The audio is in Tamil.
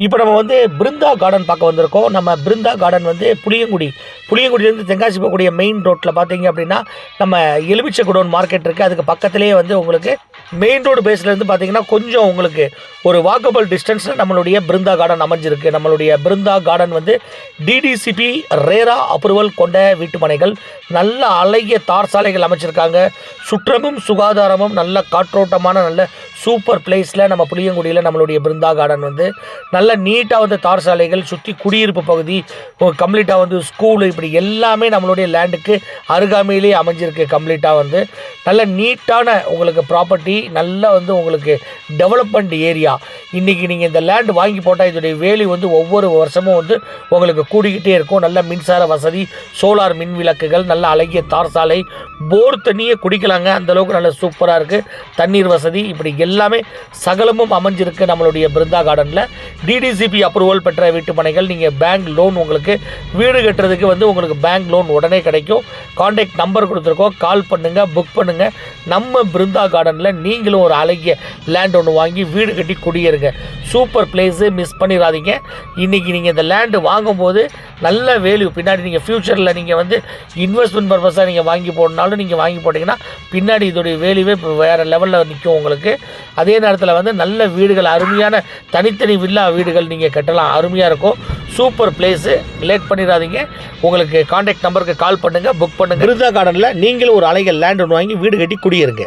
இப்போ நம்ம வந்து பிருந்தா கார்டன் பார்க்க வந்திருக்கோம். நம்ம பிருந்தா கார்டன் வந்து புளியங்குடியிலேருந்து தென்காசி போகக்கூடிய மெயின் ரோட்டில் பார்த்தீங்க அப்படின்னா நம்ம எலுமிச்சை குடோன் மார்க்கெட் இருக்குது. அதுக்கு பக்கத்துலேயே வந்து உங்களுக்கு மெயின் ரோடு பேஸ்லேருந்து பார்த்தீங்கன்னா கொஞ்சம் உங்களுக்கு ஒரு வாக்கபிள் டிஸ்டன்ஸில் நம்மளுடைய பிருந்தா கார்டன் அமைஞ்சிருக்கு. நம்மளுடைய பிருந்தா கார்டன் வந்து டிடிசிபி ரேரா அப்ரூவல் கொண்ட வீட்டுமனைகள், நல்ல அழகிய தார் சாலைகள் அமைச்சிருக்காங்க. சுற்றமும் சுகாதாரமும் நல்ல காற்றோட்டமான நல்ல சூப்பர் பிளேஸில் நம்ம புளியங்குடியில் நம்மளுடைய பிருந்தா கார்டன் வந்து நல்ல நீட்டாக வந்து தார் சாலைகள் சுற்றி குடியிருப்பு பகுதி கம்ப்ளீட்டாக வந்து ஸ்கூலு இப்படி எல்லாமே நம்மளுடைய லேண்டுக்கு அருகாமையிலே அமைஞ்சிருக்கு. கம்ப்ளீட்டாக வந்து நல்ல நீட்டான உங்களுக்கு ப்ராப்பர்ட்டி, நல்லா வந்து உங்களுக்கு டெவலப்மெண்ட் ஏரியா. இன்றைக்கி நீங்கள் இந்த லேண்டு வாங்கி போட்டால் இதோடைய வேல்யூ வந்து ஒவ்வொரு வருஷமும் வந்து உங்களுக்கு கூடிக்கிட்டே இருக்கும். நல்ல மின்சார வசதி, சோலார் மின் விளக்குகள், நல்ல அழகிய தார் சாலை, போர் தண்ணியே குடிக்கலாங்க, அந்தளவுக்கு நல்ல சூப்பராக இருக்குது. தண்ணீர் வசதி இப்படி எல்லாமே சகலமும் அமைஞ்சிருக்கு நம்மளுடைய பிருந்தா கார்டனில். டிடிசிபி அப்ரூவல் பெற்ற வீட்டு மனைகள். நீங்கள் பேங்க் லோன் உங்களுக்கு வீடு கட்டுறதுக்கு வந்து உங்களுக்கு பேங்க் லோன் உடனே கிடைக்கும். கான்டாக்ட் நம்பர் கொடுத்துருக்கோம், கால் பண்ணுங்கள், புக் பண்ணுங்கள். நம்ம பிருந்தா கார்டனில் நீங்களும் ஒரு அழகிய லேண்ட் ஒன்று வாங்கி வீடு கட்டி குடியேறுங்க. சூப்பர் பிளேஸு, மிஸ் பண்ணிடாதீங்க. இன்றைக்கி நீங்கள் இந்த லேண்டு வாங்கும்போது நல்ல வேல்யூ பின்னாடி நீங்கள் ஃப்யூச்சரில் நீங்கள் வந்து இன்வெஸ்ட்மெண்ட் பர்பஸாக நீங்கள் வாங்கி போடனாலும் நீங்கள் வாங்கி போட்டிங்கன்னா பின்னாடி இதோடைய வேல்யூவே இப்போ வேறு லெவலில் நிற்கும் உங்களுக்கு. அதே நேரத்தில் வந்து நல்ல வீடுகள், அருமையான தனித்தனி வில்லா வீடுகள் நீங்கள் கட்டலாம், அருமையாக இருக்கும். சூப்பர் பிளேஸு, லேட் பண்ணிடாதீங்க. உங்களுக்கு கான்டாக்ட் நம்பருக்கு கால் பண்ணுங்கள், புக் பண்ணுங்கள். பிருந்தா கார்டனில் நீங்களும் ஒரு அழகிய லேண்ட் ஒன்று வாங்கி வீடு கட்டி குடியேறுங்க.